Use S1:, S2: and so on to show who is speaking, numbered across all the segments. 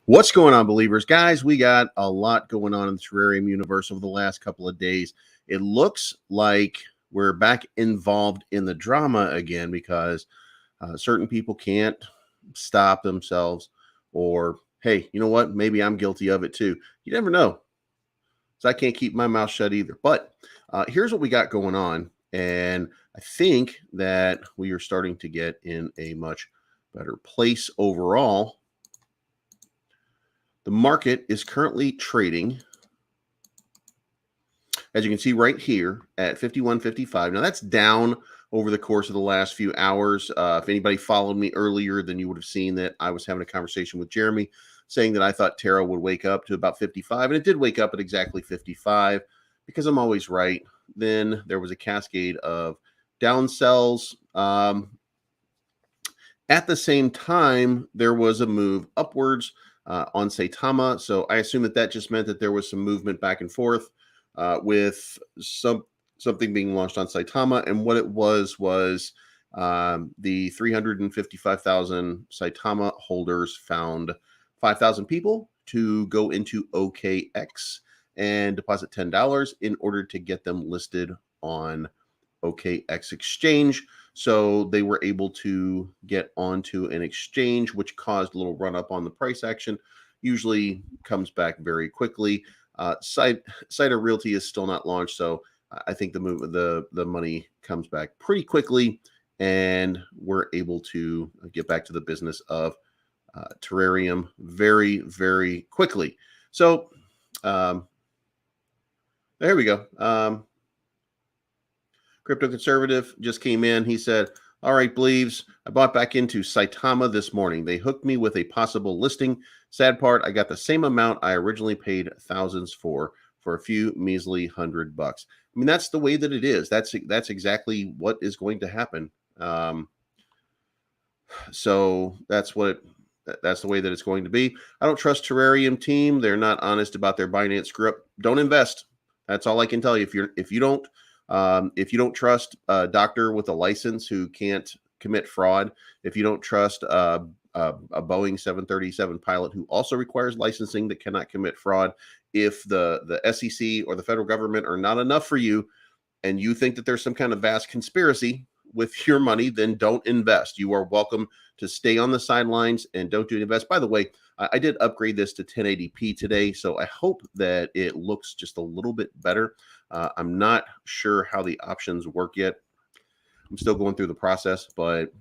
S1: What's going on, believers? Guys, we got a lot going on in the Terrarium universe over the last couple of days. It looks like we're back involved in the drama again because certain people can't stop themselves. Or, hey, you know what? Maybe I'm guilty of it too. You never know. So I can't keep my mouth shut either. But here's what we got going on. And I think that we are starting to get in a much better place overall. The market is currently trading, as you can see right here, at 51.55. Now, that's down over the course of the last few hours. If anybody followed me earlier, then you would have seen that I was having a conversation with Jeremy saying that I thought Terra would wake up to about 55, and it did wake up at exactly 55 because I'm always right. Then there was a cascade of down sells. At the same time, there was a move upwards on Saitama. So I assume that just meant that there was some movement back and forth with something being launched on Saitama. And what it was the 355,000 Saitama holders found 5,000 people to go into OKX and deposit $10 in order to get them listed on OKX exchange. So they were able to get onto an exchange, which caused a little run up on the price action. Usually comes back very quickly. Saitama Realty is still not launched, so I think the money comes back pretty quickly, and we're able to get back to the business of Terrarium very, very quickly. So there we go. Crypto Conservative just came in. He said, all right, believes, I bought back into Saitama this morning. They hooked me with a possible listing. Sad part, I got the same amount I originally paid thousands for a few measly $100. I mean, that's the way that it is. That's exactly what is going to happen. So that's the way that it's going to be. I don't trust Terrarium team. They're not honest about their Binance screw up. Don't invest. That's all I can tell you. If you don't trust a doctor with a license who can't commit fraud, if you don't trust a Boeing 737 pilot who also requires licensing that cannot commit fraud, if the SEC or the federal government are not enough for you, and you think that there's some kind of vast conspiracy with your money, then don't invest. You are welcome to stay on the sidelines and don't invest. By the way, I did upgrade this to 1080p today, so I hope that it looks just a little bit better. I'm not sure how the options work yet. I'm still going through the process, but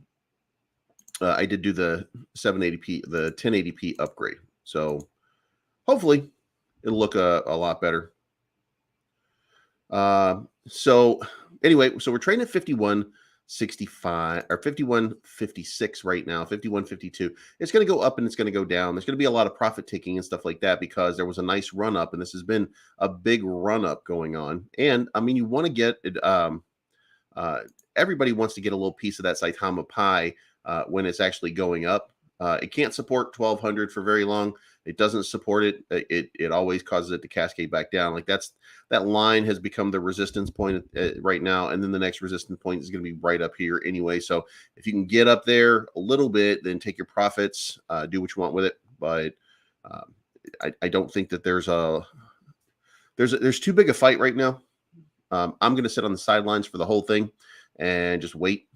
S1: I did do the 780p, the 1080p upgrade. So hopefully it'll look a lot better. So anyway, so we're trading at 51.65 or 51.56 right now, 51.52. It's going to go up and it's going to go down. There's going to be a lot of profit taking and stuff like that because there was a nice run up, and this has been a big run up going on. And I mean, you want to get it. Everybody wants to get a little piece of that Saitama pie when it's actually going up. It can't support 1,200 for very long. It doesn't support it. It always causes it to cascade back down. Like that line has become the resistance point right now, and then the next resistance point is going to be right up here anyway. So if you can get up there a little bit, then take your profits, do what you want with it. But I don't think that there's too big a fight right now. I'm going to sit on the sidelines for the whole thing and just wait.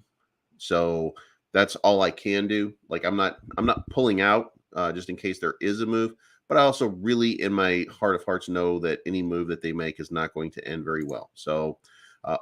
S1: So that's all I can do. Like I'm not pulling out just in case there is a move, but I also really in my heart of hearts know that any move that they make is not going to end very well. So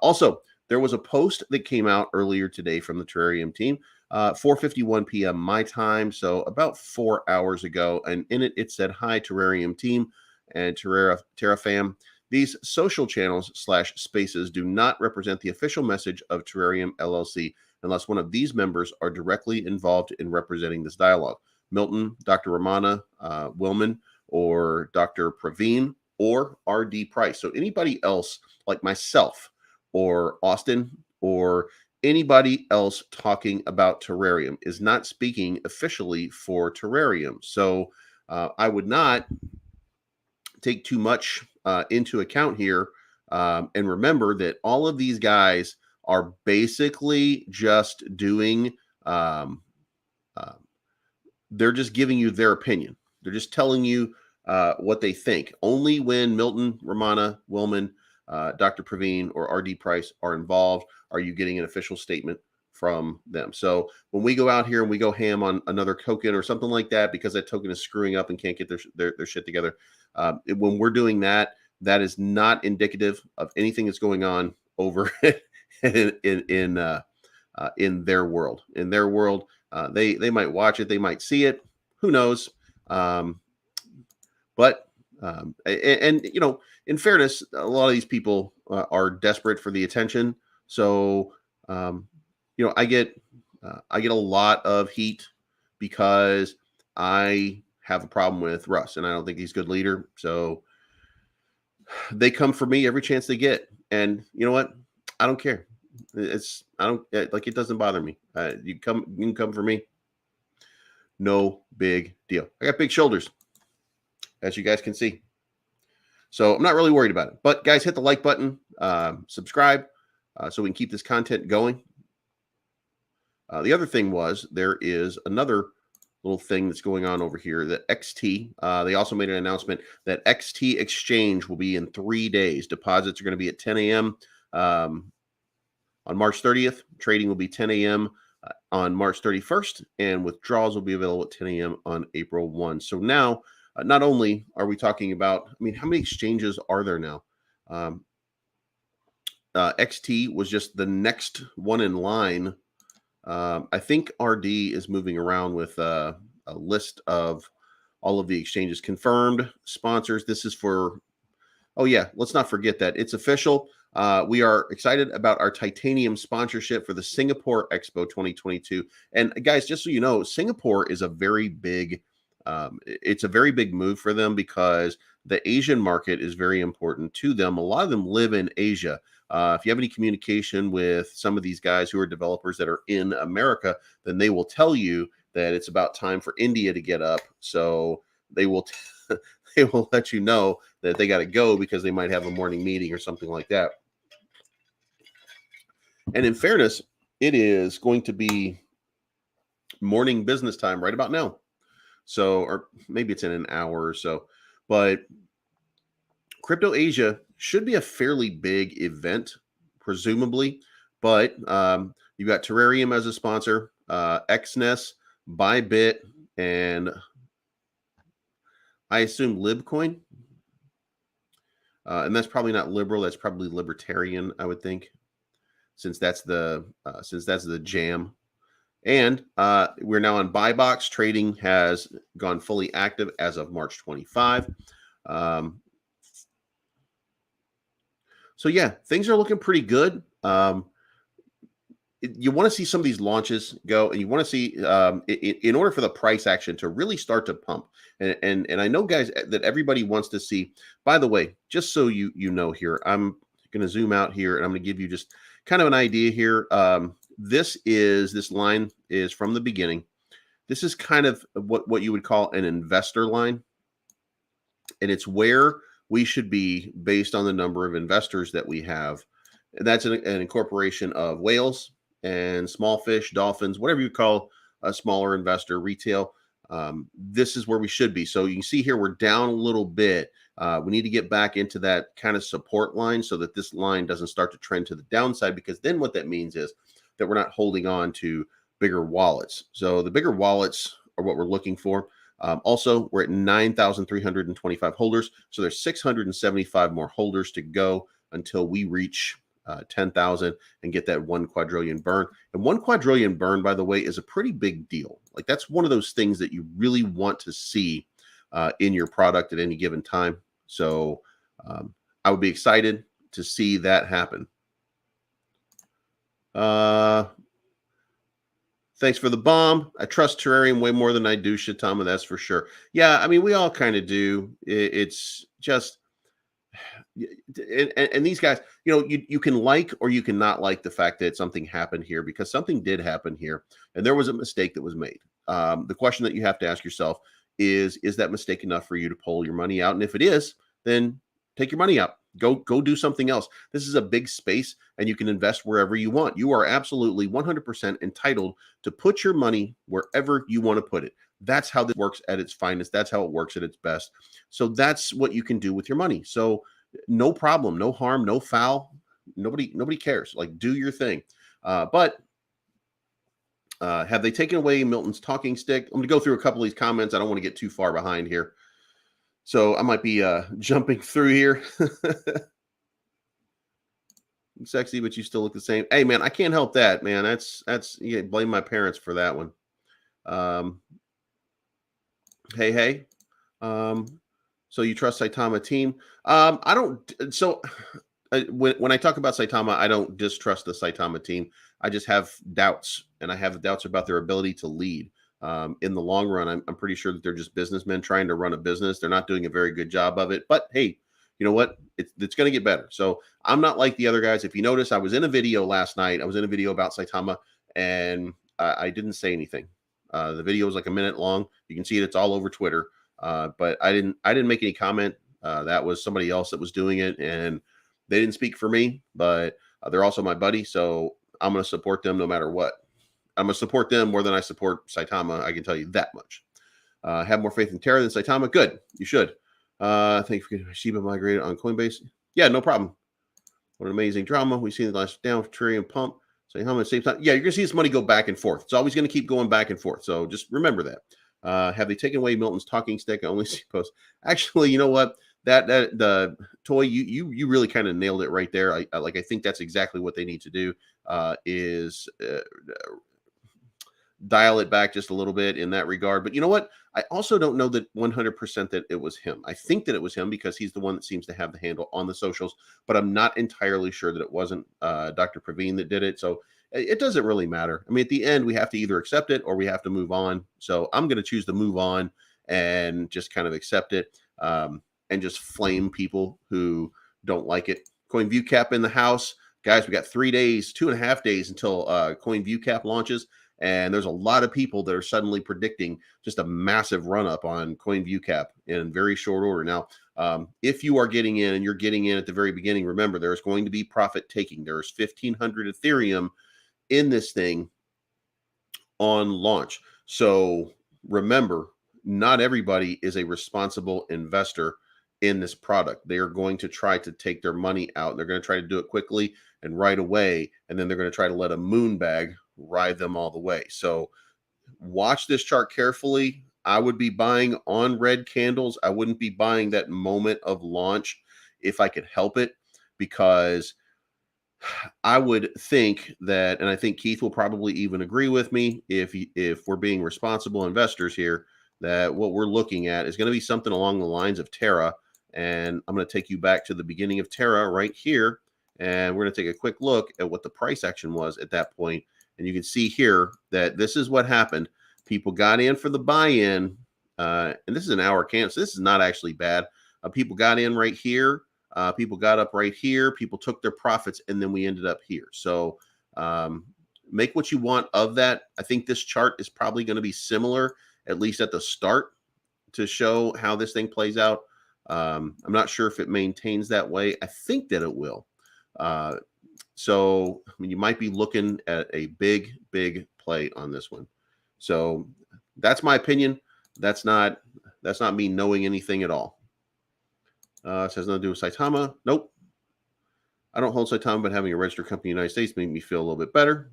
S1: also there was a post that came out earlier today from the Terrarium team, 4:51 p.m. my time. So about 4 hours ago. And in it, it said, hi Terrarium team and Terra fam. These social channels / spaces do not represent the official message of Terrarium LLC unless one of these members are directly involved in representing this dialogue. Milton, Dr. Ramana Willman, or Dr. Praveen, or RD Price. So anybody else like myself or Austin or anybody else talking about Terrarium is not speaking officially for Terrarium. So I would not take too much into account here. And remember that all of these guys are basically just doing they're just giving you their opinion. They're just telling you what they think. Only when Milton, Romana, Willman, Dr. Praveen, or RD Price are involved are you getting an official statement from them. So when we go out here and we go ham on another token or something like that because that token is screwing up and can't get their shit together, when we're doing that, that is not indicative of anything that's going on over in their world. In their world, they might watch it, they might see it, who knows? But you know, in fairness, a lot of these people are desperate for the attention. So you know, I get a lot of heat because I have a problem with Russ, and I don't think he's a good leader. So they come for me every chance they get, and you know what? I don't care. I don't like it. Doesn't bother me. You can come for me. No big deal. I got big shoulders, as you guys can see. So I'm not really worried about it. But guys, hit the like button, subscribe, so we can keep this content going. The other thing was there is another little thing that's going on over here. The XT, they also made an announcement that XT exchange will be in 3 days. Deposits are going to be at 10 a.m. On March 30th. Trading will be 10 a.m. On March 31st, and withdrawals will be available at 10 a.m. on April 1. So now, not only are we talking about, I mean, how many exchanges are there now? XT was just the next one in line. I think RD is moving around with a list of all of the exchanges confirmed sponsors. This is for, oh yeah, let's not forget that it's official. We are excited about our titanium sponsorship for the Singapore Expo 2022. And guys, just so you know, Singapore is a very big, it's a very big move for them because the Asian market is very important to them. A lot of them live in Asia. If you have any communication with some of these guys who are developers that are in America, then they will tell you that it's about time for India to get up. So they will they will let you know that they got to go because they might have a morning meeting or something like that. And in fairness, it is going to be morning business time right about now. So, or maybe it's in an hour or so, but Crypto Asia should be a fairly big event, presumably, but you've got Terrarium as a sponsor, XNES, Bybit, and I assume Libcoin. And that's probably not liberal, that's probably libertarian, I would think, since that's the jam. And we're now on Buybox. Trading has gone fully active as of March 25. So yeah, things are looking pretty good. You want to see some of these launches go, and you want to see in order for the price action to really start to pump. And I know, guys, that everybody wants to see. By the way, just so you know here, I'm going to zoom out here, and I'm going to give you just kind of an idea here. This line is from the beginning. This is kind of what you would call an investor line, and it's where we should be based on the number of investors that we have. And that's an incorporation of whales and small fish, dolphins, whatever you call a smaller investor, retail. This is where we should be. So you can see here we're down a little bit. We need to get back into that kind of support line so that this line doesn't start to trend to the downside, because then what that means is that we're not holding on to bigger wallets. So the bigger wallets are what we're looking for. Also, we're at 9,325 holders. So there's 675 more holders to go until we reach 10,000 and get that 1 quadrillion burn. And 1 quadrillion burn, by the way, is a pretty big deal. Like, that's one of those things that you really want to see in your product at any given time. So I would be excited to see that happen. Thanks for the bomb. I trust Terrarium way more than I do Saitama, that's for sure. Yeah, I mean, we all kind of do. It's just, and these guys, you know, you can like or you can not like the fact that something happened here, because something did happen here, and there was a mistake that was made. The question that you have to ask yourself is that mistake enough for you to pull your money out? And if it is, then take your money out. Go do something else. This is a big space and you can invest wherever you want. You are absolutely 100% entitled to put your money wherever you want to put it. That's how this works at its finest. That's how it works at its best. So that's what you can do with your money. So no problem, no harm, no foul. Nobody cares. Like, do your thing. But have they taken away Milton's talking stick? I'm going to go through a couple of these comments. I don't want to get too far behind here. So I might be jumping through here. Sexy, but you still look the same. Hey, man, I can't help that, man. That's yeah, blame my parents for that one. Hey. So you trust Saitama team? I don't. So when I talk about Saitama, I don't distrust the Saitama team. I just have doubts, and I have doubts about their ability to lead. In the long run, I'm pretty sure that they're just businessmen trying to run a business. They're not doing a very good job of it. But hey, you know what? It's going to get better. So I'm not like the other guys. If you notice, I was in a video last night. I was in a video about Saitama, and I didn't say anything. The video was like a minute long. You can see it. It's all over Twitter. But I didn't make any comment. That was somebody else that was doing it, and they didn't speak for me. But they're also my buddy, so I'm going to support them no matter what. I'm going to support them more than I support Saitama. I can tell you that much. Have more faith in Terra than Saitama. Good. You should. Thank you for getting Shiba migrated on Coinbase. Yeah, no problem. What an amazing drama. We've seen the last down for Terrarium pump. Saitama at the same time. Yeah, you're going to see this money go back and forth. It's always going to keep going back and forth. So just remember that. Have they taken away Milton's talking stick? I only see posts. Actually, you know what? That the toy, you really kind of nailed it right there. I think that's exactly what they need to do. Is dial it back just a little bit in that regard. But you know what? I also don't know that 100% that it was him. I think that it was him because he's the one that seems to have the handle on the socials, but I'm not entirely sure that it wasn't Dr. Praveen that did it. So it doesn't really matter. I mean, at the end, we have to either accept it or we have to move on. So I'm going to choose to move on and just kind of accept it and just flame people who don't like it. CoinView Cap in the house. Guys, we got 3 days, 2.5 days until CoinView Cap launches. And there's a lot of people that are suddenly predicting just a massive run up on CoinView Cap in very short order. Now, if you are getting in and you're getting in at the very beginning, remember there's going to be profit taking. There's 1,500 Ethereum in this thing on launch. So remember, not everybody is a responsible investor in this product. They are going to try to take their money out. They're going to try to do it quickly and right away. And then they're going to try to let a moon bag ride them all the way. So watch this chart carefully. I would be buying on red candles. I wouldn't be buying that moment of launch if I could help it, because I would think that, and I think Keith will probably even agree with me, if we're being responsible investors here, that what we're looking at is going to be something along the lines of Terra. And I'm going to take you back to the beginning of Terra right here. And we're going to take a quick look at what the price action was at that point. And you can see here that this is what happened. People got in for the buy-in, and this is an hour candle, so this is not actually bad. People got in right here. People got up right here. People took their profits, and then we ended up here. So make what you want of that. I think this chart is probably going to be similar, at least at the start, to show how this thing plays out. I'm not sure if it maintains that way. I think that it will. So I mean, you might be looking at a big play on this one. So that's my opinion. That's not me knowing anything at all. It has nothing to do with Saitama. Nope. I don't hold Saitama, but having a registered company in the United States made me feel a little bit better.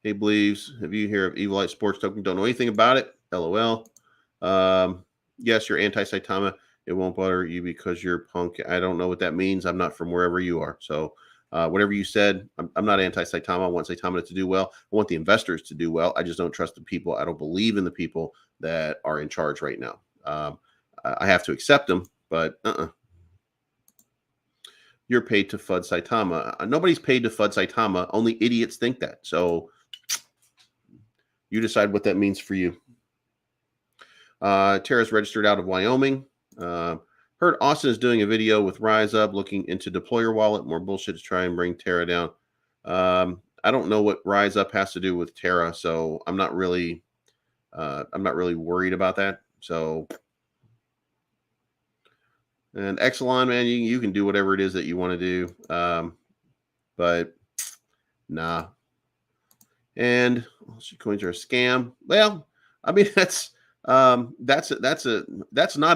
S1: Hey, believes. Have you heard of Evilite Sports Token? Don't know anything about it. LOL. Yes, you're anti-Saitama. It won't bother you because you're punk. I don't know what that means. I'm not from wherever you are. So whatever you said, I'm not anti-Saitama. I want Saitama to do well. I want the investors to do well. I just don't trust the people. I don't believe in the people that are in charge right now. I have to accept them, but You're paid to FUD Saitama. Nobody's paid to FUD Saitama. Only idiots think that. So you decide what that means for you. Terra's registered out of Wyoming. Heard Austin is doing a video with Rise Up looking into Deployer Wallet. More bullshit to try and bring Terra down. I don't know what Rise Up has to do with Terra, so I'm not really worried about that. So And Exelon, man, you can do whatever it is that you want to do. But nah. And coins are a scam. Well, I mean that's not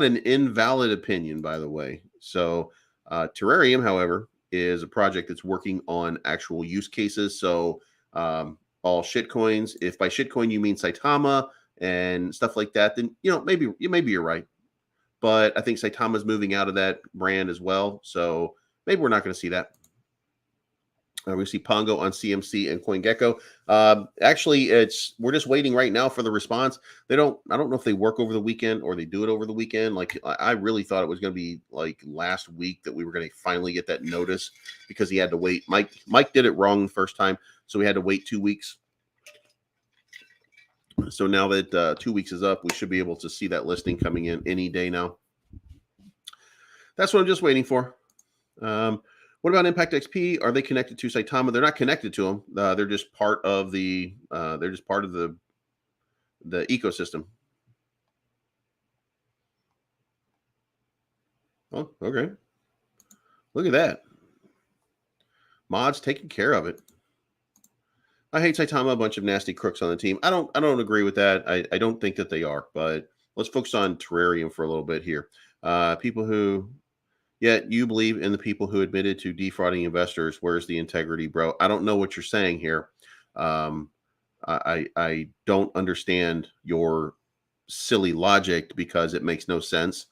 S1: an invalid opinion, by the way. So Terrarium, however, is a project that's working on actual use cases. So all shitcoins. If by shitcoin you mean Saitama and stuff like that, then maybe you're right. But I think Saitama's moving out of that brand as well. So maybe we're not going to see that. We see Pongo on CMC and CoinGecko. Actually, we're just waiting right now for the response. I don't know if they work over the weekend or they do it over the weekend. Like I really thought it was going to be like last week that we were going to finally get that notice because he had to wait. Mike did it wrong the first time, so we had to wait 2 weeks. So now that 2 weeks is up, we should be able to see that listing coming in any day now. That's what I'm just waiting for. What about Impact XP? Are they connected to Saitama? They're not connected to them. They're just part of the ecosystem. Oh, okay. Look at that. Mods taking care of it. I hate Saitama, a bunch of nasty crooks on the team. I don't agree with that. I don't think that they are, but let's focus on Terrarium for a little bit here. People who Yet you believe in the people who admitted to defrauding investors. Where's the integrity, bro? I don't know what you're saying here. I don't understand your silly logic because it makes no sense.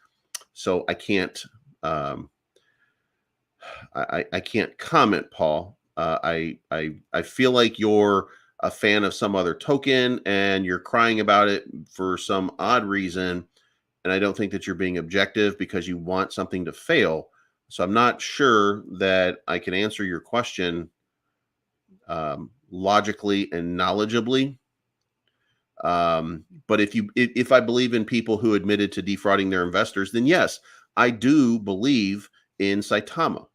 S1: So I can't I can't comment, Paul. I feel like you're a fan of some other token and you're crying about it for some odd reason. And I don't think that you're being objective because you want something to fail. So I'm not sure that I can answer your question logically and knowledgeably. But if I believe in people who admitted to defrauding their investors, then yes, I do believe in Saitama.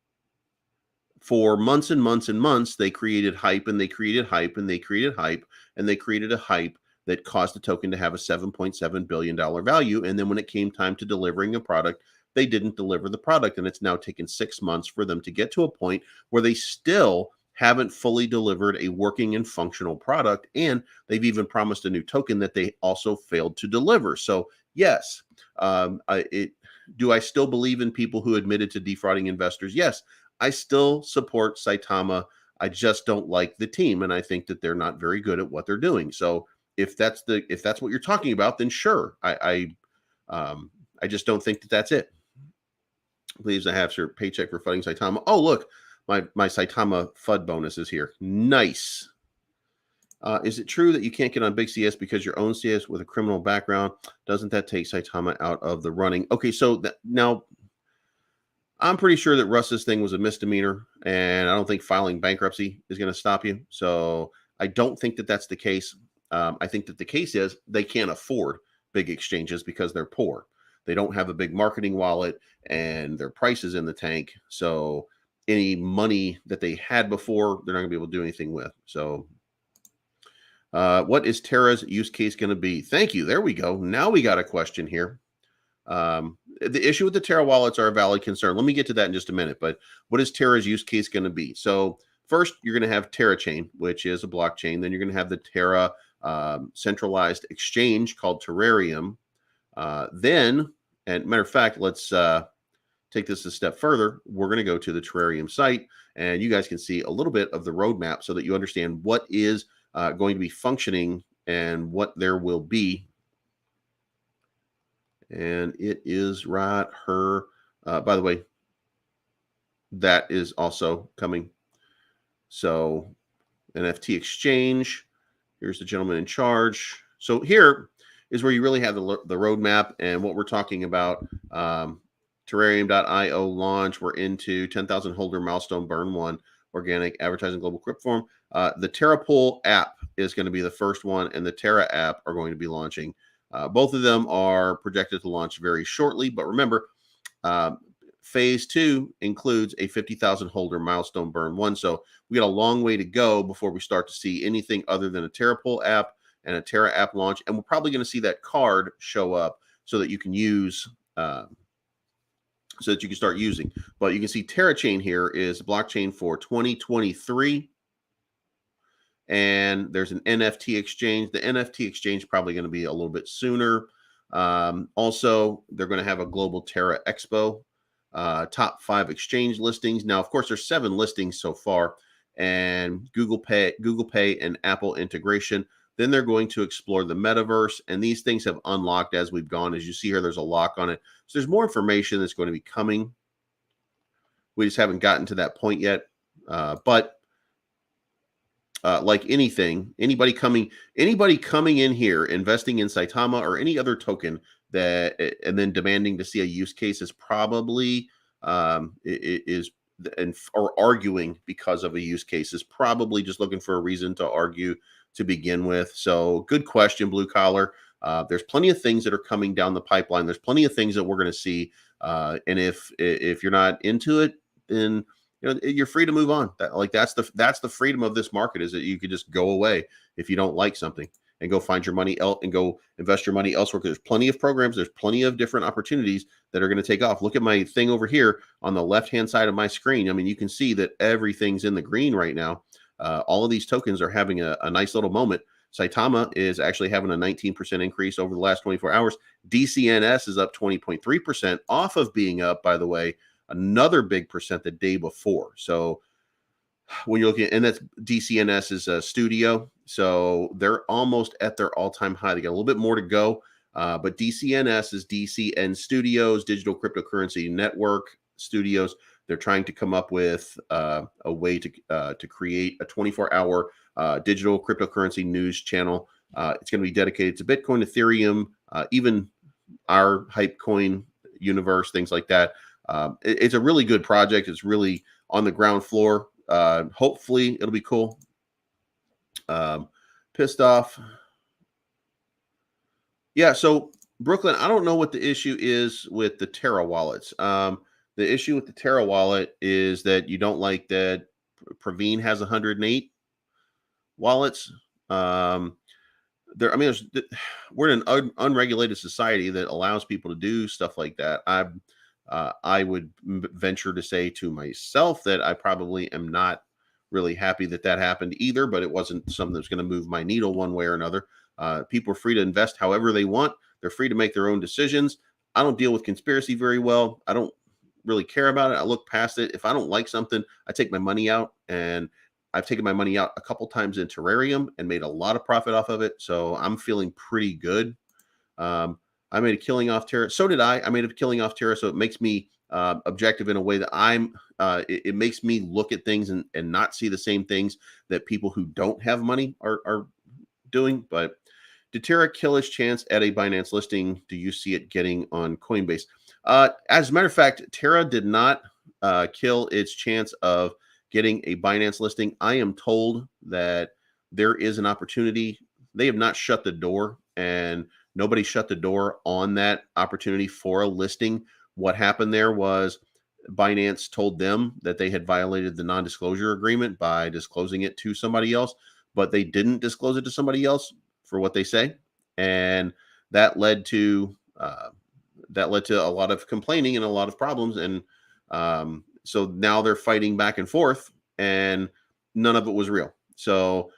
S1: For months and months and months, they created hype and they created hype and they created hype and they created a hype that caused the token to have a $7.7 billion value. And then when it came time to delivering a product, they didn't deliver the product. And it's now taken 6 months for them to get to a point where they still haven't fully delivered a working and functional product. And they've even promised a new token that they also failed to deliver. So yes, do I still believe in people who admitted to defrauding investors? Yes, I still support Saitama. I just don't like the team. And I think that they're not very good at what they're doing. So if that's what you're talking about, then sure. I just don't think that that's it. Believes I have your paycheck for funding Saitama. Oh, look, my Saitama FUD bonus is here. Nice. Is it true that you can't get on big CS because your own CS with a criminal background? Doesn't that take Saitama out of the running? Okay, so now I'm pretty sure that Russ's thing was a misdemeanor, and I don't think filing bankruptcy is going to stop you. So I don't think that that's the case. I think that the case is they can't afford big exchanges because they're poor. They don't have a big marketing wallet and their price is in the tank. So any money that they had before, they're not going to be able to do anything with. So what is Terra's use case going to be? Thank you. There we go. Now we got a question here. The issue with the Terra wallets are a valid concern. Let me get to that in just a minute. But what is Terra's use case going to be? So first, you're going to have Terrachain, which is a blockchain. Then you're going to have the Terra centralized exchange called Terrarium. Then, and matter of fact, let's take this a step further. We're going to go to the Terrarium site, and you guys can see a little bit of the roadmap so that you understand what is going to be functioning and what there will be. And it is right here. By the way, that is also coming. So NFT exchange. Here's the gentleman in charge. So here is where you really have the roadmap and what we're talking about. Terrarium.io launch. We're into 10,000 holder milestone burn one organic advertising global crypto form. The TerraPool app is going to be the first one, and the Terra app are going to be launching. Both of them are projected to launch very shortly. But remember, phase 2 includes a 50,000 holder milestone burn one. So we got a long way to go before we start to see anything other than a TerraPool app and a Terra app launch. And we're probably going to see that card show up so that you can use so that you can start using. But you can see TerraChain here is blockchain for 2023. And there's an NFT exchange. The NFT exchange probably going to be a little bit sooner. Also, they're going to have a global Terra Expo, top 5 exchange listings. Now, of course, there's 7 listings so far, and Google Pay, and Apple integration. Then they're going to explore the metaverse, and these things have unlocked as we've gone. As you see here, there's a lock on it. So there's more information that's going to be coming. We just haven't gotten to that point yet, but like anything, anybody coming in here investing in Saitama or any other token that and then demanding to see a use case is probably is or arguing because of a use case is probably just looking for a reason to argue to begin with. So good question, blue collar. There's plenty of things that are coming down the pipeline. There's plenty of things that we're going to see, and if you're not into it, then you're free to move on. That's the freedom of this market, is that you could just go away if you don't like something and go find your money and go invest your money elsewhere. Because there's plenty of programs, there's plenty of different opportunities that are going to take off. Look at my thing over here on the left-hand side of my screen. I mean, you can see that everything's in the green right now. All of these tokens are having a nice little moment. Saitama is actually having a 19% increase over the last 24 hours. DCNS is up 20.3% off of being up, by the way, another big percent the day before. So when you're looking at, and that's DCNS is a studio, so they're almost at their all-time high. They got a little bit more to go, but DCNS is DCN Studios, Digital Cryptocurrency Network Studios. They're trying to come up with a way to create a 24-hour digital cryptocurrency news channel. It's going to be dedicated to Bitcoin, Ethereum, even our hype coin universe, things like that. It's a really good project. It's really on the ground floor. Hopefully it'll be cool. Pissed off. Yeah. So Brooklyn, I don't know what the issue is with the Terra wallets. The issue with the Terra wallet is that you don't like that Praveen has 108 wallets. We're in an unregulated society that allows people to do stuff like that. I would venture to say to myself that I probably am not really happy that happened either, but it wasn't something that's going to move my needle one way or another. People are free to invest however they want. They're free to make their own decisions. I don't deal with conspiracy very well. I don't really care about it. I look past it. If I don't like something, I take my money out, and I've taken my money out a couple times in Terrarium and made a lot of profit off of it. So I'm feeling pretty good. I made a killing off Terra. So did I. I made a killing off Terra. So it makes me objective in a way that it makes me look at things and not see the same things that people who don't have money are doing. But did Terra kill his chance at a Binance listing? Do you see it getting on Coinbase? As a matter of fact, Terra did not kill its chance of getting a Binance listing. I am told that there is an opportunity. They have not shut the door, and nobody shut the door on that opportunity for a listing. What happened there was Binance told them that they had violated the non-disclosure agreement by disclosing it to somebody else, but they didn't disclose it to somebody else for what they say. And that led to a lot of complaining and a lot of problems. And so now they're fighting back and forth, and none of it was real. So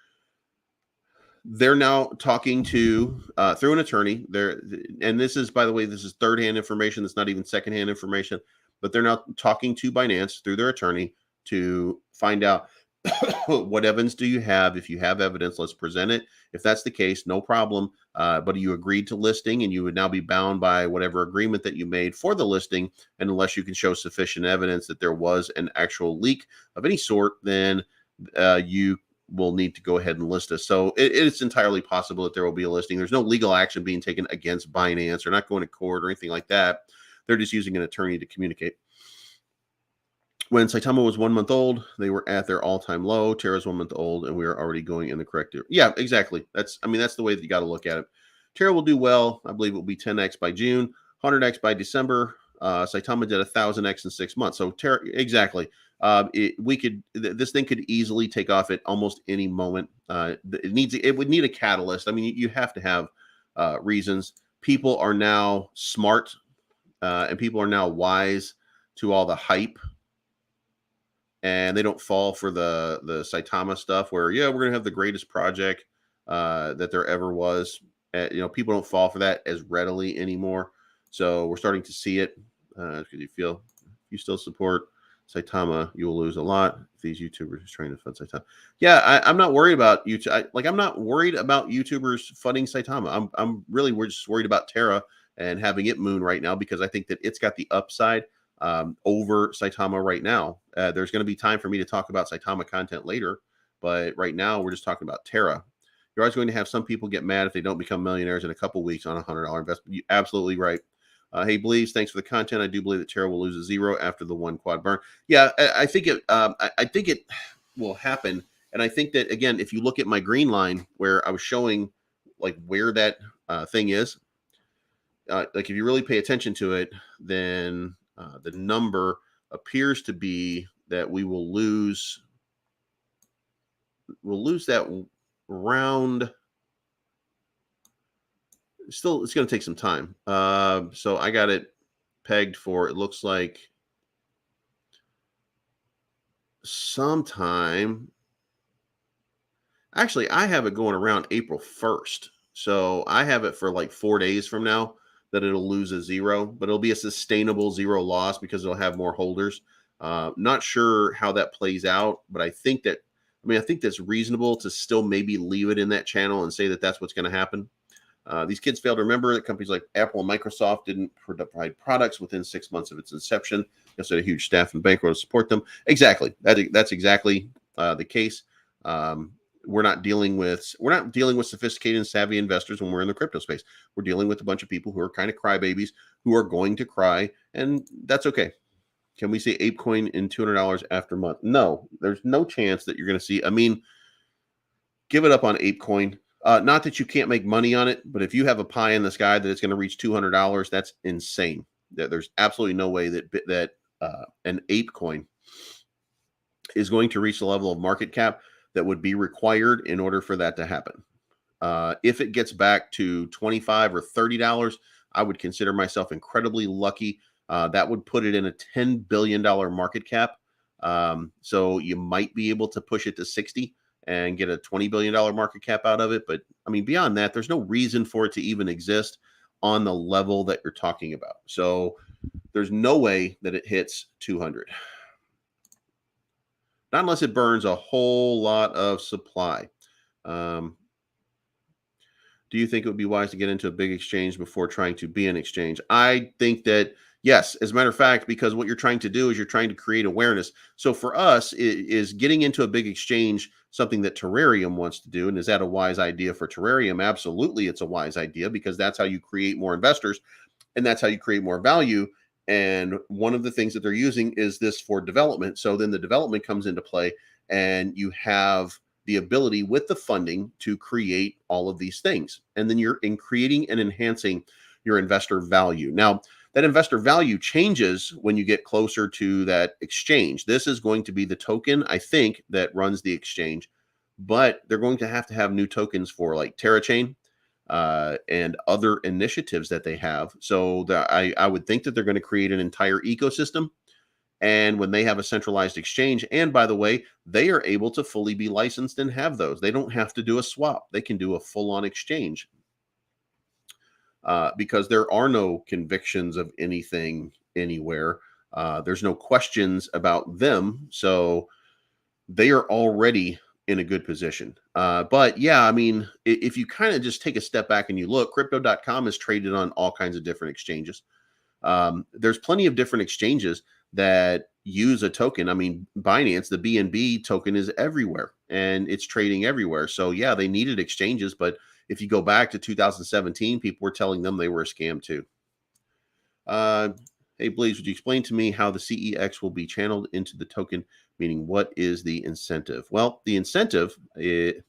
S1: they're now talking to through an attorney there. And this is, by the way, this is third-hand information. That's not even second-hand information, but they're now talking to Binance through their attorney to find out what evidence do you have. If you have evidence, let's present it. If that's the case, no problem. But you agreed to listing, and you would now be bound by whatever agreement that you made for the listing. And unless you can show sufficient evidence that there was an actual leak of any sort, then you will need to go ahead and list us. So it's entirely possible that there will be a listing. There's no legal action being taken against Binance. They're not going to court or anything like that. They're just using an attorney to communicate. When Saitama was 1 month old, they were at their all-time low. Terra's 1 month old, and we are already going in the correct direction. Yeah, exactly. That's the way that you got to look at it. Terra will do well. I believe it will be 10x by June, 100x by December. Saitama did 1,000x in 6 months. So Terra, exactly. This thing could easily take off at almost any moment. It would need a catalyst. I mean, you have to have reasons. People are now smart, and people are now wise. to all the hype, and they don't fall for the Saitama stuff where, yeah, we're gonna have the greatest project that there ever was. People don't fall for that as readily anymore. So we're starting to see it. Because you still support Saitama, you will lose a lot. If these YouTubers are trying to fund Saitama, yeah, I'm not worried about YouTube. I'm not worried about YouTubers funding Saitama. We're just worried about Terra and having it moon right now, because I think that it's got the upside over Saitama right now. There's going to be time for me to talk about Saitama content later, but right now we're just talking about Terra. You're always going to have some people get mad if they don't become millionaires in a couple weeks on a $100 investment. You're absolutely right. Hey, Bleaves, thanks for the content. I do believe that Terra will lose a 0 after the 1 quad burn. Yeah, I think it. I think it will happen, and I think that, again, if you look at my green line where I was showing like where that thing is, like if you really pay attention to it, then the number appears to be that we'll lose that round. Still, it's going to take some time. So I got it pegged for, it looks like, sometime. Actually, I have it going around April 1st. So I have it for like 4 days from now that it'll lose a 0, but it'll be a sustainable 0 loss because it'll have more holders. Not sure how that plays out, but I think that's reasonable to still maybe leave it in that channel and say that that's what's going to happen. These kids fail to remember that companies like Apple and Microsoft didn't provide products within 6 months of its inception. Yes, had a huge staff and bankroll to support them. Exactly. That's exactly the case. We're not dealing with sophisticated and savvy investors when we're in the crypto space. We're dealing with a bunch of people who are kind of crybabies who are going to cry, and that's okay. Can we see ApeCoin in $200 after month? No, there's no chance that you're going to see. I mean, give it up on ApeCoin. Not that you can't make money on it, but if you have a pie in the sky that it's going to reach $200, that's insane. There's absolutely no way that an ApeCoin is going to reach the level of market cap that would be required in order for that to happen. If it gets back to $25 or $30, I would consider myself incredibly lucky. That would put it in a $10 billion market cap. So you might be able to push it to 60 and get a $20 billion market cap out of it. But I mean, beyond that, there's no reason for it to even exist on the level that you're talking about. So there's no way that it hits 200. Not unless it burns a whole lot of supply. Do you think it would be wise to get into a big exchange before trying to be an exchange? I think that yes, as a matter of fact, because what you're trying to do is you're trying to create awareness. So for us, is getting into a big exchange something that Terrarium wants to do? And is that a wise idea for Terrarium? Absolutely, it's a wise idea, because that's how you create more investors and that's how you create more value. And one of the things that they're using is this for development. So then the development comes into play, and you have the ability with the funding to create all of these things. And then you're in creating and enhancing your investor value. Now, that investor value changes when you get closer to that exchange. This is going to be the token, I think, that runs the exchange, but they're going to have new tokens for like TerraChain and other initiatives that they have. So I would think that they're going to create an entire ecosystem. And when they have a centralized exchange, and by the way, they are able to fully be licensed and have those. They don't have to do a swap. They can do a full-on exchange. Because there are no convictions of anything anywhere. There's no questions about them. So they are already in a good position. But yeah, I mean, if you kind of just take a step back and you look, crypto.com is traded on all kinds of different exchanges. There's plenty of different exchanges that use a token. I mean, Binance, the BNB token, is everywhere and it's trading everywhere. So yeah, they needed exchanges, but if you go back to 2017, people were telling them they were a scam too. Hey, Bleaves, would you explain to me how the CEX will be channeled into the token? Meaning, what is the incentive? Well, the incentive, you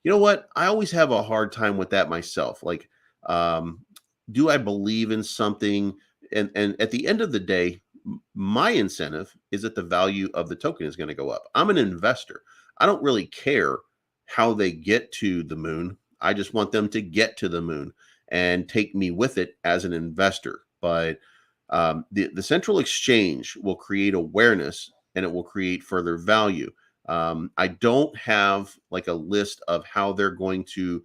S1: know what? I always have a hard time with that myself. Like, do I believe in something? And at the end of the day, my incentive is that the value of the token is going to go up. I'm an investor. I don't really care how they get to the moon. I just want them to get to the moon and take me with it as an investor. But The central exchange will create awareness and it will create further value. I don't have like a list of how they're going to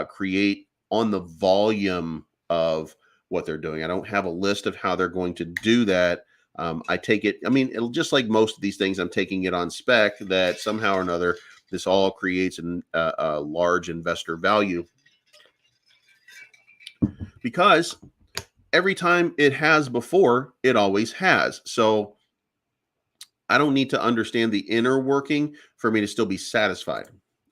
S1: create on the volume of what they're doing. I don't have a list of how they're going to do that. I take it, I mean, it'll just like most of these things, I'm taking it on spec that somehow or another, this all creates a large investor value because every time it has before, it always has. So I don't need to understand the inner working for me to still be satisfied.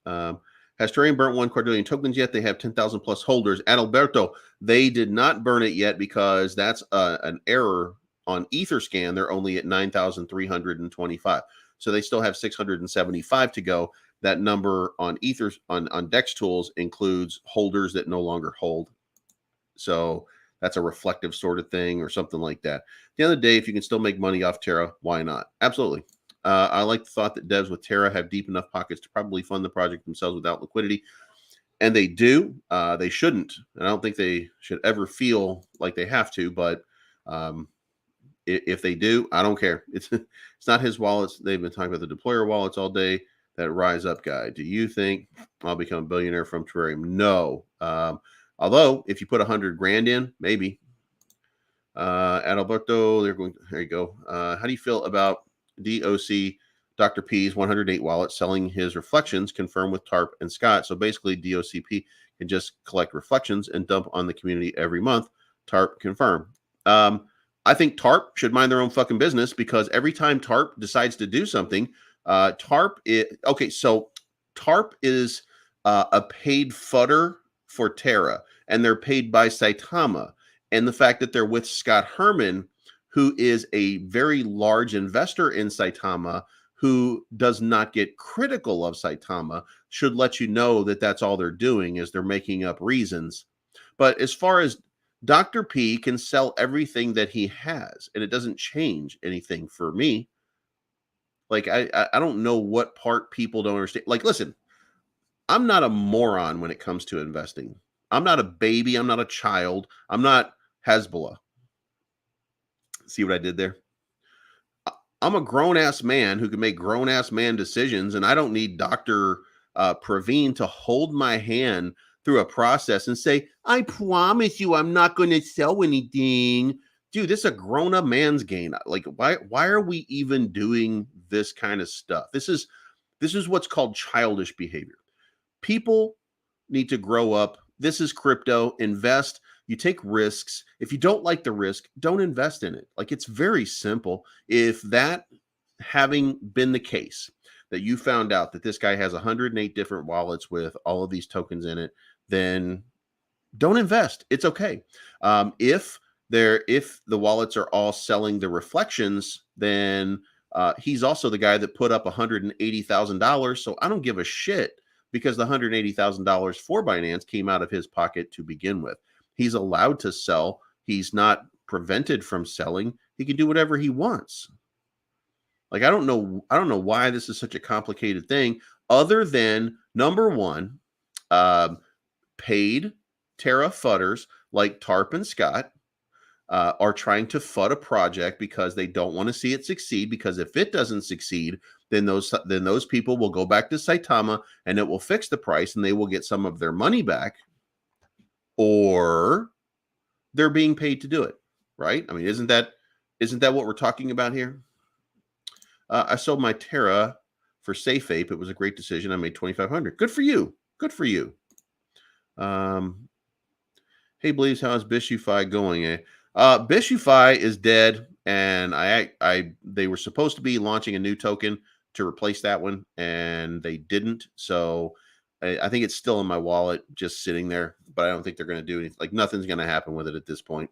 S1: Um, has Terrarium burnt 1 quadrillion tokens yet? They have 10,000 plus holders. Adalberto, they did not burn it yet because that's an error on Etherscan. They're only at 9,325. So they still have 675 to go. That number on on Dex Tools includes holders that no longer hold. So that's a reflective sort of thing or something like that. At the end of the day, if you can still make money off Terra, why not? Absolutely. I like the thought that devs with Terra have deep enough pockets to probably fund the project themselves without liquidity. And they do. They shouldn't. And I don't think they should ever feel like they have to. But if they do, I don't care. It's not his wallets. They've been talking about the deployer wallets all day. That Rise Up guy. Do you think I'll become a billionaire from Terrarium? No. Although, if you put 100 grand in, maybe. Adalberto, there you go. How do you feel about DOC Dr. P's 108 wallet selling his reflections, confirmed with TARP and Scott? So basically, DOCP can just collect reflections and dump on the community every month. TARP confirm. I think TARP should mind their own fucking business because every time TARP decides to do something, TARP is a paid footer for Terra, and they're paid by Saitama. And the fact that they're with Scott Herman, who is a very large investor in Saitama, who does not get critical of Saitama, should let you know that that's all they're doing is they're making up reasons. But as far as Dr. P can sell everything that he has, and it doesn't change anything for me. Like, I don't know what part people don't understand. Like, listen, I'm not a moron when it comes to investing. I'm not a baby. I'm not a child. I'm not Hezbollah. See what I did there? I'm a grown-ass man who can make grown-ass man decisions, and I don't need Dr. Praveen to hold my hand through a process and say, I promise you I'm not going to sell anything. Dude, this is a grown-up man's game. Like, why are we even doing this kind of stuff? This is what's called childish behavior. People need to grow up. This is crypto. Invest. You take risks. If you don't like the risk, don't invest in it. Like, it's very simple. If that having been the case, that you found out that this guy has 108 different wallets with all of these tokens in it, then don't invest. It's okay. If the wallets are all selling the reflections, then he's also the guy that put up $180,000. So I don't give a shit because the $180,000 for Binance came out of his pocket to begin with. He's allowed to sell. He's not prevented from selling. He can do whatever he wants. Like, I don't know why this is such a complicated thing other than, number one, paid Terra fudders like Tarp and Scott are trying to fud a project because they don't want to see it succeed, because if it doesn't succeed, then those people will go back to Saitama and it will fix the price and they will get some of their money back, or they're being paid to do it, right? I mean, isn't that what we're talking about here? I sold my Terra for Safe Ape. It was a great decision. I made 2,500. Good for you. Good for you. Hey, Bleaves, how is Bishufy going? Bishufy is dead, and they were supposed to be launching a new token to replace that one, and they didn't. So I think it's still in my wallet, just sitting there, but I don't think they're going to do anything. Like, nothing's going to happen with it at this point.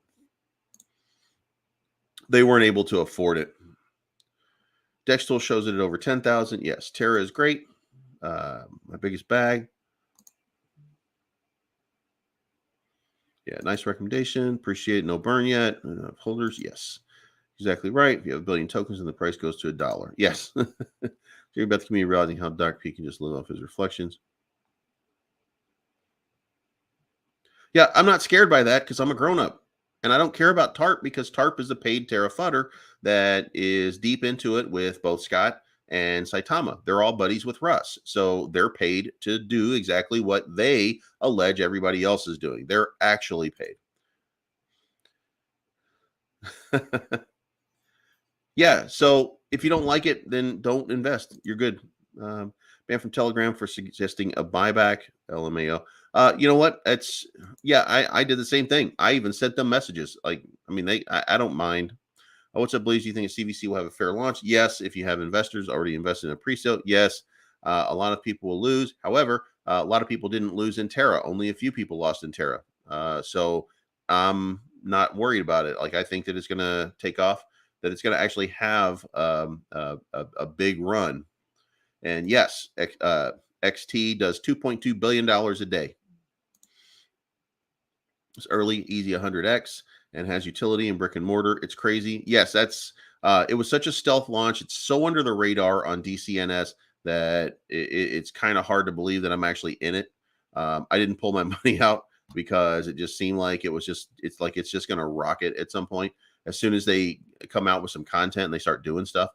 S1: They weren't able to afford it. Dextool shows it at over 10,000. Yes, Terra is great. My biggest bag. Yeah, nice recommendation. Appreciate it. No burn yet. Holders, yes. Exactly right. If you have 1 billion tokens and the price goes to $1. Yes. You're about the community realizing how Dr. P can just live off his reflections. Yeah, I'm not scared by that because I'm a grown-up. And I don't care about TARP because TARP is a paid Terra fudder that is deep into it with both Scott and Saitama. They're all buddies with Russ. So they're paid to do exactly what they allege everybody else is doing. They're actually paid. Yeah. So if you don't like it, then don't invest. You're good. Banned from Telegram for suggesting a buyback. LMAO. You know what? It's yeah. I did the same thing. I even sent them messages. Like, I mean, I don't mind. Oh, what's up, Blaze? Do you think a CVC will have a fair launch? Yes. If you have investors already invested in a pre-sale, yes. A lot of people will lose. However, a lot of people didn't lose in Terra. Only a few people lost in Terra. So I'm not worried about it. Like, I think that it's going to take off, that it's going to actually have a big run. And yes, XT does $2.2 billion a day. It's early, easy 100x, and has utility and brick and mortar. It's crazy. Yes, that's it was such a stealth launch. It's so under the radar on DCNS that it's kind of hard to believe that I'm actually in it. I didn't pull my money out because it just seemed like it's just going to rocket at some point as soon as they come out with some content and they start doing stuff.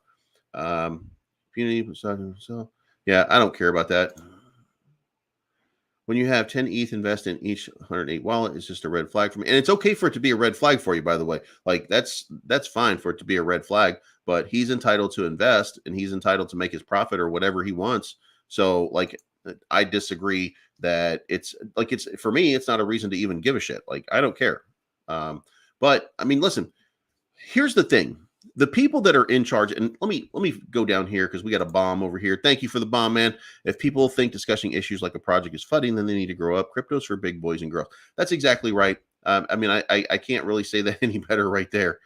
S1: Community, so yeah, I don't care about that. When you have 10 ETH invest in each 108 wallet, it's just a red flag for me. And it's okay for it to be a red flag for you, by the way. Like that's fine for it to be a red flag, but he's entitled to invest and he's entitled to make his profit or whatever he wants. So like I disagree that it's for me, it's not a reason to even give a shit. Like I don't care. But I mean, listen, here's the thing. The people that are in charge, and let me go down here because we got a bomb over here. Thank you for the bomb, man. If people think discussing issues like a project is fudding, then they need to grow up. Crypto's for big boys and girls. That's exactly right. I mean, I can't really say that any better right there.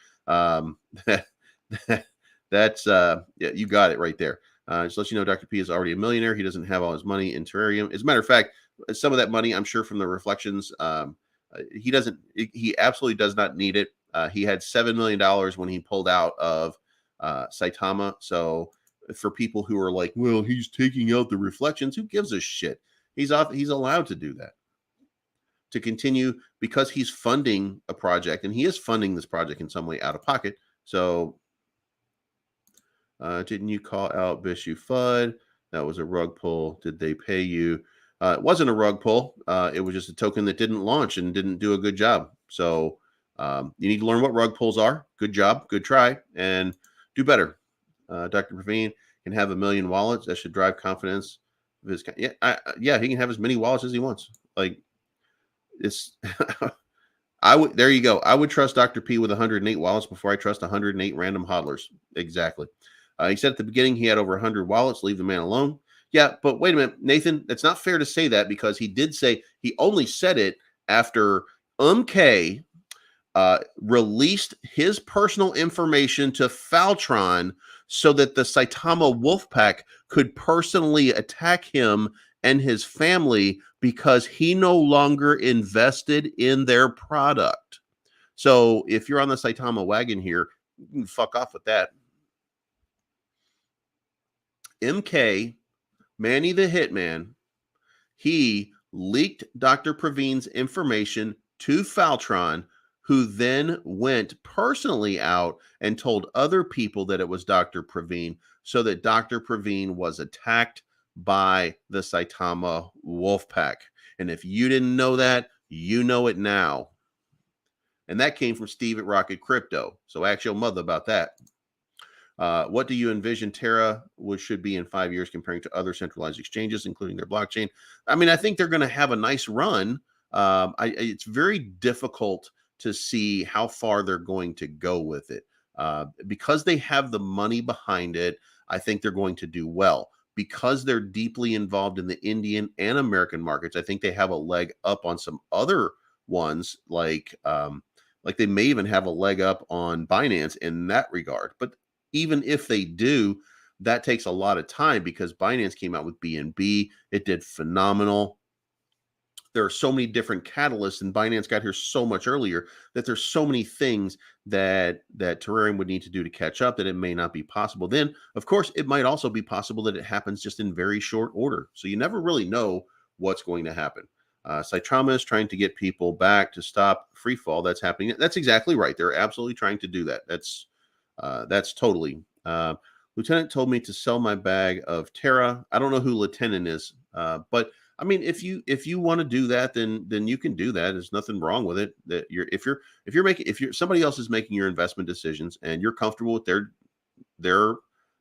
S1: That's yeah, you got it right there. Just let you know, Dr. P is already a millionaire. He doesn't have all his money in Terrarium. As a matter of fact, some of that money, I'm sure from the reflections, he doesn't. He absolutely does not need it. He had $7 million when he pulled out of Saitama. So for people who are like, well, he's taking out the reflections, who gives a shit? He's allowed to do that, to continue, because he's funding a project, and he is funding this project in some way out of pocket. So didn't you call out Bishu Fudd? That was a rug pull. Did they pay you? It wasn't a rug pull. It was just a token that didn't launch and didn't do a good job. So you need to learn what rug pulls are. Good job, good try, and do better. Dr. Praveen can have 1 million wallets. That should drive confidence. Yeah, he can have as many wallets as he wants. Like it's, there you go. I would trust Dr. P with 108 wallets before I trust 108 random hodlers. Exactly. He said at the beginning he had over 100 wallets. Leave the man alone. Yeah, but wait a minute, Nathan. It's not fair to say that because he did say he only said it after K released his personal information to Faltron so that the Saitama Wolfpack could personally attack him and his family because he no longer invested in their product. So if you're on the Saitama wagon here, you can fuck off with that. MK, Manny the Hitman, he leaked Dr. Praveen's information to Faltron, who then went personally out and told other people that it was Dr. Praveen, so that Dr. Praveen was attacked by the Saitama Wolfpack. And if you didn't know that, you know it now. And that came from Steve at Rocket Crypto. So ask your mother about that. What do you envision Terra should be in 5 years comparing to other centralized exchanges, including their blockchain? I mean, I think they're going to have a nice run. It's very difficult to see how far they're going to go with it. Because they have the money behind it, I think they're going to do well. Because they're deeply involved in the Indian and American markets, I think they have a leg up on some other ones, like they may even have a leg up on Binance in that regard. But even if they do, that takes a lot of time because Binance came out with BNB. It did phenomenal. There are so many different catalysts, and Binance got here so much earlier that there's so many things that Terrarium would need to do to catch up that it may not be possible. Then, of course, it might also be possible that it happens just in very short order. So you never really know what's going to happen. Saitama is trying to get people back to stop free fall. That's happening. That's exactly right. They're absolutely trying to do that. That's totally. Lieutenant told me to sell my bag of Terra. I don't know who Lieutenant is, but I mean, if you want to do that, then you can do that. There's nothing wrong with it. That if you're somebody else is making your investment decisions and you're comfortable with their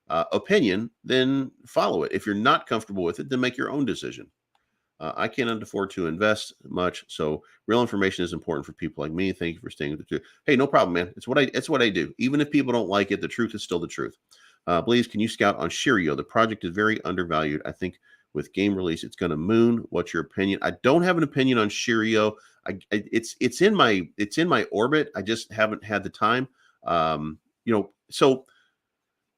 S1: opinion, then follow it. If you're not comfortable with it, then make your own decision. I can't afford to invest much, so real information is important for people like me. Thank you for staying with the truth. Hey, no problem, man. It's what I do. Even if people don't like it, the truth is still the truth. Blaze, can you scout on Shirio? The project is very undervalued. I think with game release, it's going to moon. What's your opinion? I don't have an opinion on Shirio. It's in my orbit. I just haven't had the time. So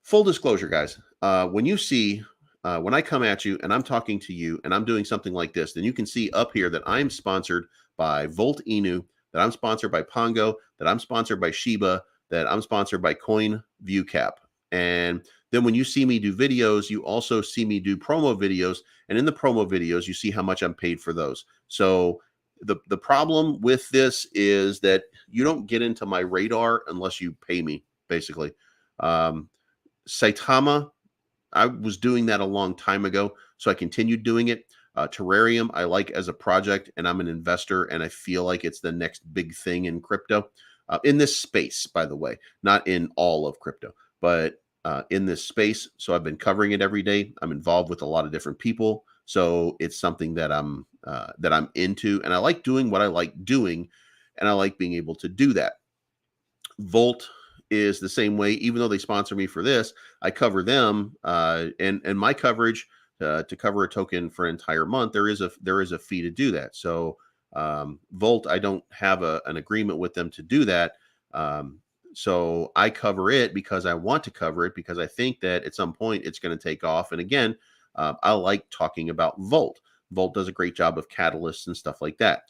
S1: full disclosure, guys. When I come at you and I'm talking to you and I'm doing something like this, then you can see up here that I'm sponsored by Volt Inu, that I'm sponsored by Pongo, that I'm sponsored by Shiba, that I'm sponsored by CoinView Cap. And then when you see me do videos, you also see me do promo videos. And in the promo videos, you see how much I'm paid for those. So the problem with this is that you don't get into my radar unless you pay me, basically. Saitama, I was doing that a long time ago, so I continued doing it. Terrarium, I like as a project, and I'm an investor, and I feel like it's the next big thing in crypto. In this space, by the way, not in all of crypto, but in this space. So I've been covering it every day. I'm involved with a lot of different people, so it's something that I'm into, and I like doing what I like doing, and I like being able to do that. Volt is the same way. Even though they sponsor me for this, I cover them, and my coverage to cover a token for an entire month. There is a fee to do that. So Volt, I don't have an agreement with them to do that. So I cover it because I want to cover it, because I think that at some point it's going to take off. And again, I like talking about Volt. Volt does a great job of catalysts and stuff like that.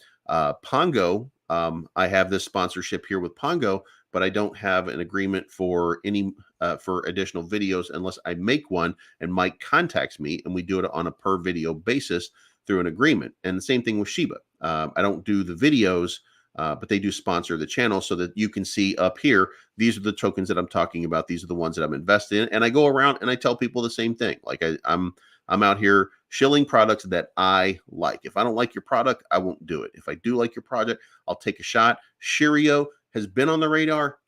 S1: Pongo, I have this sponsorship here with Pongo, but I don't have an agreement for any for additional videos unless I make one and Mike contacts me and we do it on a per video basis through an agreement. And the same thing with Shiba. I don't do the videos, but they do sponsor the channel so that you can see up here, these are the tokens that I'm talking about. These are the ones that I'm invested in. And I go around and I tell people the same thing. Like I'm out here shilling products that I like. If I don't like your product, I won't do it. If I do like your product, I'll take a shot. Shirio has been on the radar.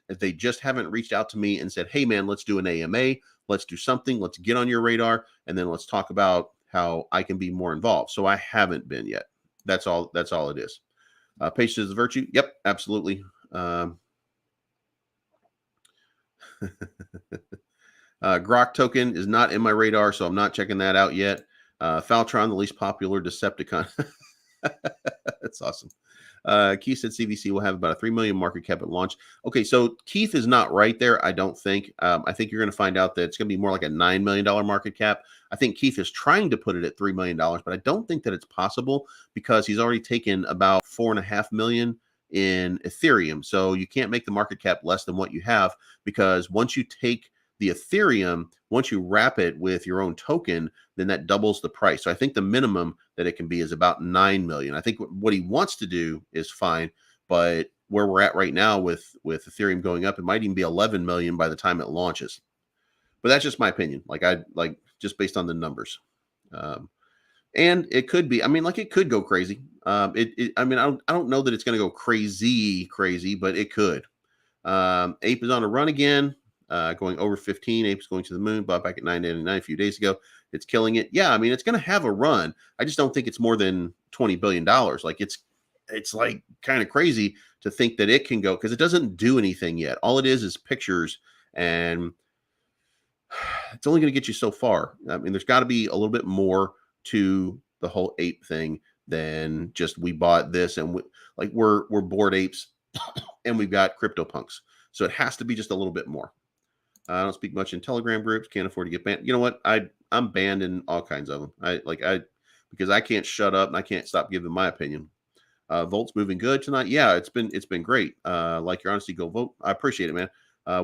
S1: They just haven't reached out to me and said, hey man, let's do an AMA. Let's do something. Let's get on your radar. And then let's talk about how I can be more involved. So I haven't been yet. That's all it is. Patience is a virtue. Yep, absolutely. Grok token is not in my radar, so I'm not checking that out yet. Faltron, the least popular Decepticon. That's awesome. Keith said CVC will have about a 3 million market cap at launch. Okay, so Keith is not right there, I don't think. I think you're going to find out that it's going to be more like a $9 million market cap. I think Keith is trying to put it at $3 million, but I don't think that it's possible because he's already taken about $4.5 million in Ethereum. So you can't make the market cap less than what you have, because once you take the Ethereum, once you wrap it with your own token, then that doubles the price. So I think the minimum that it can be is about 9 million. I think what he wants to do is fine, but where we're at right now with Ethereum going up, it might even be 11 million by the time it launches. But that's just my opinion. Like just based on the numbers. And it could be, I mean, like it could go crazy. I don't know that it's going to go crazy, but it could. Ape is on a run again. Going over 15. Ape's going to the moon. Bought back at 9.99 a few days ago. It's killing it. Yeah, I mean, it's going to have a run. I just don't think it's more than $20 billion. Like it's like kind of crazy to think that it can go, because it doesn't do anything yet. All it is pictures, and it's only going to get you so far. I mean, there's got to be a little bit more to the whole ape thing than just we bought this and we're bored apes and we've got CryptoPunks. So it has to be just a little bit more. I don't speak much in Telegram groups. Can't afford to get banned. You know what? I'm banned in all kinds of them. Because I can't shut up and I can't stop giving my opinion. Volt's moving good tonight. Yeah, it's been great. Like your honesty, go vote. I appreciate it, man.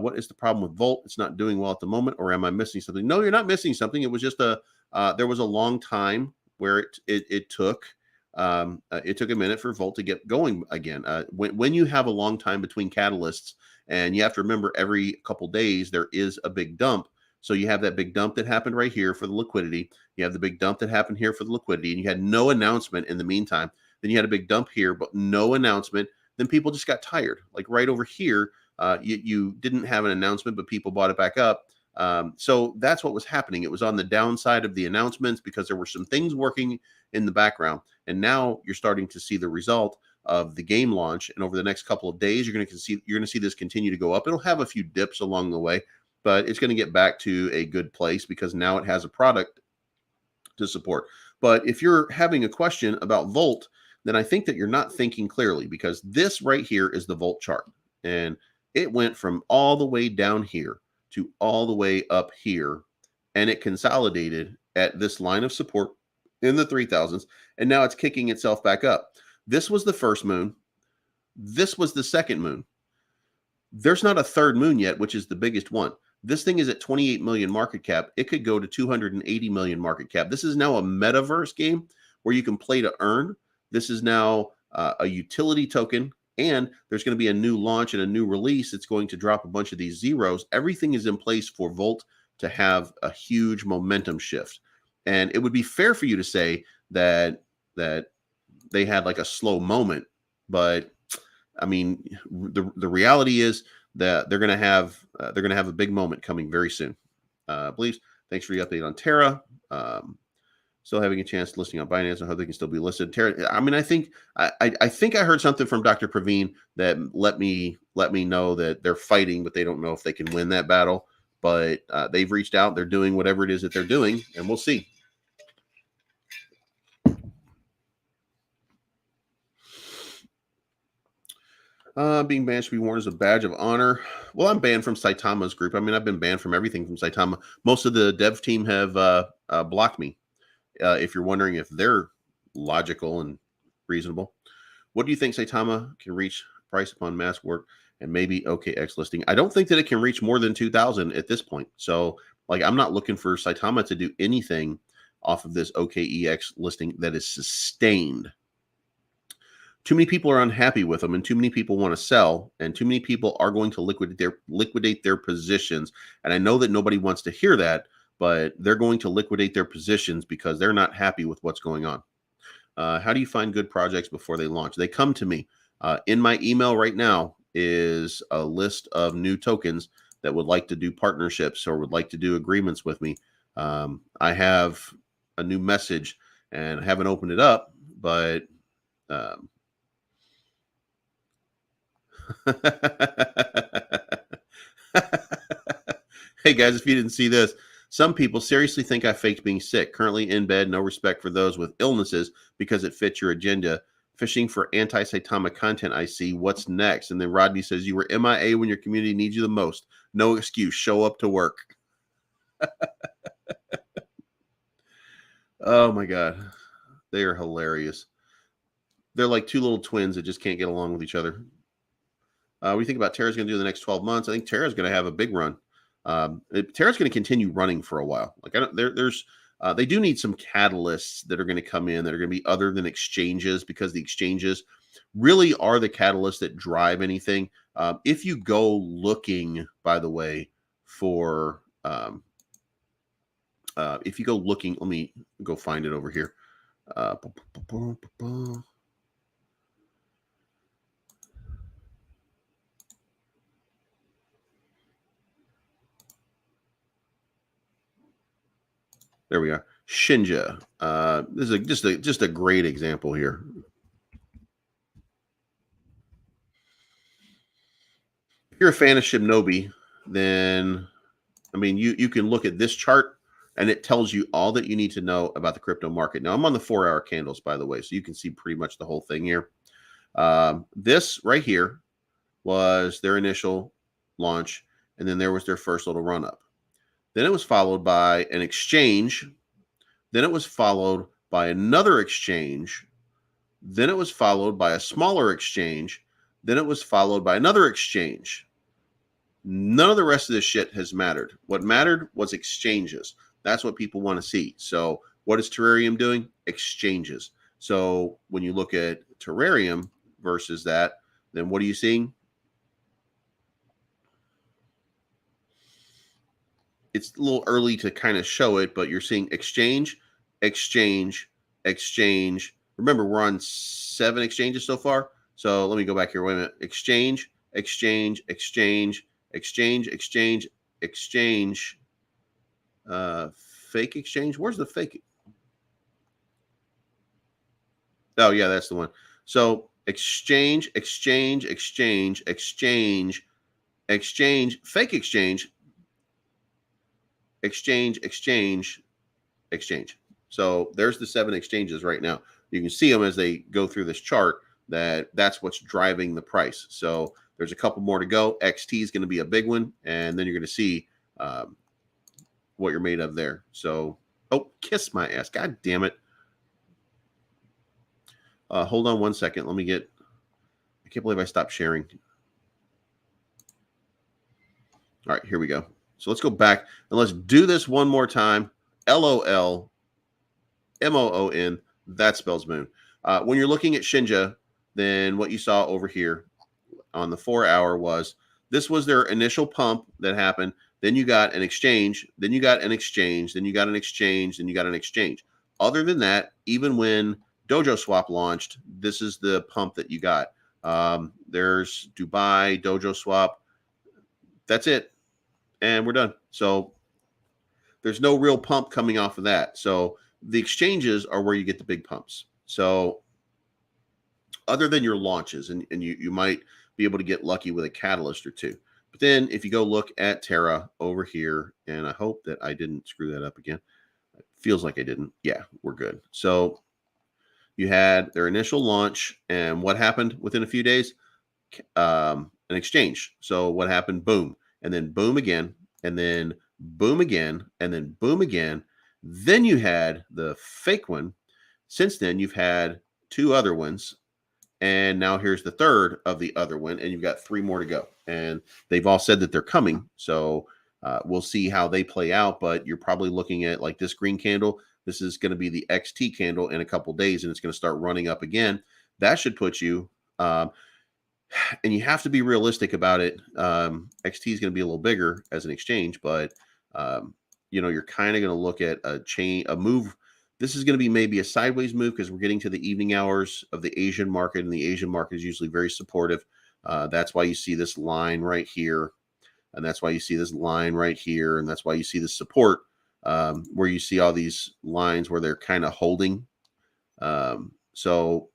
S1: What is the problem with Volt? It's not doing well at the moment, or am I missing something? No, you're not missing something. It was just there was a long time where it took It took a minute for Volt to get going again. When you have a long time between catalysts, and you have to remember every couple days there is a big dump. So you have that big dump that happened right here for the liquidity. You have the big dump that happened here for the liquidity, and you had no announcement in the meantime. Then you had a big dump here, but no announcement. Then people just got tired. Like right over here, you didn't have an announcement, but people bought it back up. So that's what was happening. It was on the downside of the announcements because there were some things working in the background. And now you're starting to see the result of the game launch. And over the next couple of days, you're going to see this continue to go up. It'll have a few dips along the way, but it's going to get back to a good place because now it has a product to support. But if you're having a question about Volt, then I think that you're not thinking clearly, because this right here is the Volt chart. And it went from all the way down here to all the way up here, and it consolidated at this line of support in the 3000s, and now it's kicking itself back up. This was the first moon. This was the second moon. There's not a third moon yet, which is the biggest one. This thing is at 28 million market cap. It could go to 280 million market cap. This is now a metaverse game where you can play to earn. This is now a utility token, and there's going to be a new launch and a new release. It's going to drop a bunch of these zeros. Everything is in place for Volt to have a huge momentum shift. And it would be fair for you to say that they had like a slow moment, but I mean, the reality is that they're going to have a big moment coming very soon. Please, thanks for the update on Terra. Still having a chance listing on Binance. I hope they can still be listed. Terra, I mean, I think I heard something from Dr. Praveen that let me know that they're fighting, but they don't know if they can win that battle. But they've reached out. They're doing whatever it is that they're doing, and we'll see. Being banned should be worn as a badge of honor. Well, I'm banned from Saitama's group. I mean, I've been banned from everything from Saitama. Most of the dev team have blocked me. If you're wondering if they're logical and reasonable, what do you think Saitama can reach price upon mass work and maybe OKX listing? I don't think that it can reach more than 2,000 at this point. So, like, I'm not looking for Saitama to do anything off of this OKEX listing that is sustained. Too many people are unhappy with them, and too many people want to sell, and too many people are going to liquidate their positions. And I know that nobody wants to hear that, but they're going to liquidate their positions because they're not happy with what's going on. How do you find good projects before they launch? They come to me. In my email right now is a list of new tokens that would like to do partnerships or would like to do agreements with me. I have a new message, and I haven't opened it up, but hey guys, if you didn't see this, some people seriously think I faked being sick. Currently in bed, no respect for those with illnesses because it fits your agenda. Fishing for anti-Saitama content, I see. What's next? And then Rodney says, you were MIA when your community needs you the most. No excuse. Show up to work. Oh my God. They are hilarious. They're like two little twins that just can't get along with each other. What do you think about Terra's going to do in the next 12 months? I think Terra's going to have a big run. Terra's going to continue running for a while. Like they do need some catalysts that are going to come in that are going to be other than exchanges, because the exchanges really are the catalysts that drive anything. If you go looking, by the way, for if you go looking, let me go find it over here. There we are. Shinja. This is just a great example here. If you're a fan of Shinobi, then I mean you can look at this chart and it tells you all that you need to know about the crypto market. Now I'm on the 4-hour candles, by the way, so you can see pretty much the whole thing here. This right here was their initial launch, and then there was their first little run up. Then it was followed by an exchange. Then it was followed by another exchange. Then it was followed by a smaller exchange. Then it was followed by another exchange. None of the rest of this shit has mattered. What mattered was exchanges. That's what people want to see. So what is Terrarium doing? Exchanges. So when you look at Terrarium versus that, then what are you seeing? It's a little early to kind of show it, but you're seeing exchange, exchange, exchange. Remember, we're on 7 exchanges so far. So let me go back here. Wait a minute. Exchange, exchange, exchange, exchange, exchange, exchange, fake exchange. Where's the fake? Oh, yeah, that's the one. So exchange, exchange, exchange, exchange, exchange, fake exchange, exchange, exchange, exchange. So there's the 7 exchanges right now. You can see them as they go through this chart that's what's driving the price. So there's a couple more to go. XT is going to be a big one, and then you're going to see what you're made of there. So, oh, kiss my ass. God damn it. Hold on one second. Let me get, I can't believe I stopped sharing. All right, here we go. So let's go back and let's do this one more time. LOL MOON, that spells moon. When you're looking at Shinja, then what you saw over here on the 4 hour was this was their initial pump that happened. Then you got an exchange, then you got an exchange, then you got an exchange, then you got an exchange. Other than that, even when Dojo Swap launched, this is the pump that you got. There's Dubai, Dojo Swap. That's it. And we're done. So there's no real pump coming off of that. So the exchanges are where you get the big pumps. So other than your launches, and you might be able to get lucky with a catalyst or two. But then if you go look at Terra over here, and I hope that I didn't screw that up again. It feels like I didn't. Yeah, we're good. So you had their initial launch, and what happened within a few days? An exchange. So what happened? Boom. And then boom again, and then boom again, and then boom again. Then you had the fake one. Since then, you've had 2 other ones. And now here's the third of the other one, and you've got 3 more to go. And they've all said that they're coming. So we'll see how they play out. But you're probably looking at like this green candle. This is going to be the XT candle in a couple days, and it's going to start running up again. That should put you, and you have to be realistic about it. XT is going to be a little bigger as an exchange, but you're kind of going to look at a move. This is going to be maybe a sideways move because we're getting to the evening hours of the Asian market, and the Asian market is usually very supportive. That's why you see this line right here, and that's why you see this line right here, and that's why you see the support where you see all these lines where they're kind of holding. So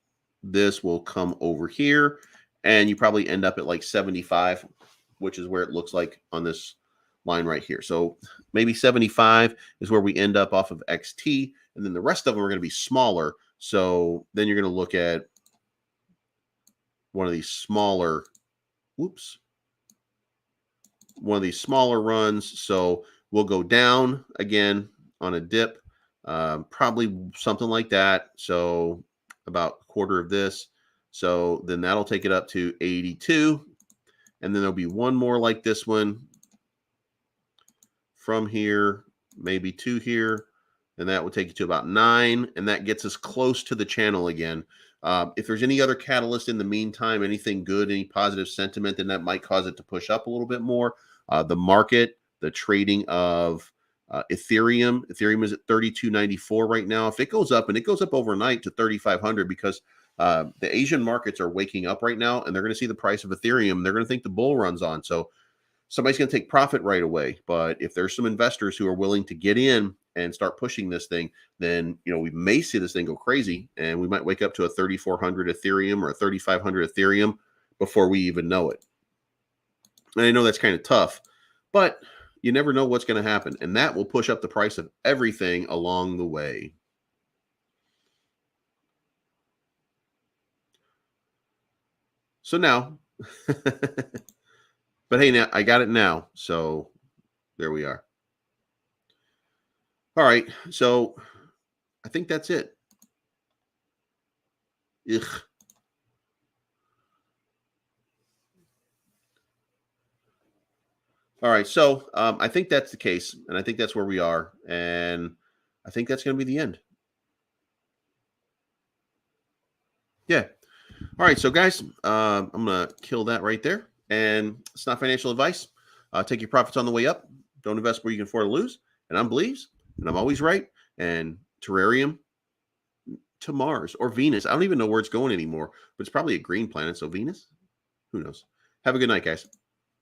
S1: this will come over here, and you probably end up at like 75, which is where it looks like on this line right here. So maybe 75 is where we end up off of XT, and then the rest of them are going to be smaller. So then you're going to look at one of these smaller, one of these smaller runs. So we'll go down again on a dip, probably something like that. So about a quarter of this. So then that'll take it up to 82. And then there'll be one more like this one from here, maybe 2 here. And that will take you to about 9. And that gets us close to the channel again. If there's any other catalyst in the meantime, anything good, any positive sentiment, then that might cause it to push up a little bit more. The market, the trading of Ethereum is at 32.94 right now. If it goes up, and it goes up overnight to 3,500, because the Asian markets are waking up right now, and they're going to see the price of Ethereum. They're going to think the bull run's on. So somebody's going to take profit right away. But if there's some investors who are willing to get in and start pushing this thing, then we may see this thing go crazy, and we might wake up to a 3,400 Ethereum or a 3,500 Ethereum before we even know it. And I know that's kind of tough, but you never know what's going to happen, and that will push up the price of everything along the way. So now, but hey, now I got it now. So there we are. All right. So I think that's it. Ugh. All right. So I think that's the case, and I think that's where we are. And I think that's going to be the end. Yeah. All right. So, guys, I'm going to kill that right there. And it's not financial advice. Take your profits on the way up. Don't invest where you can afford to lose. And I'm Believes, and I'm always right. And Terrarium to Mars or Venus. I don't even know where it's going anymore, but it's probably a green planet. So, Venus, who knows? Have a good night, guys.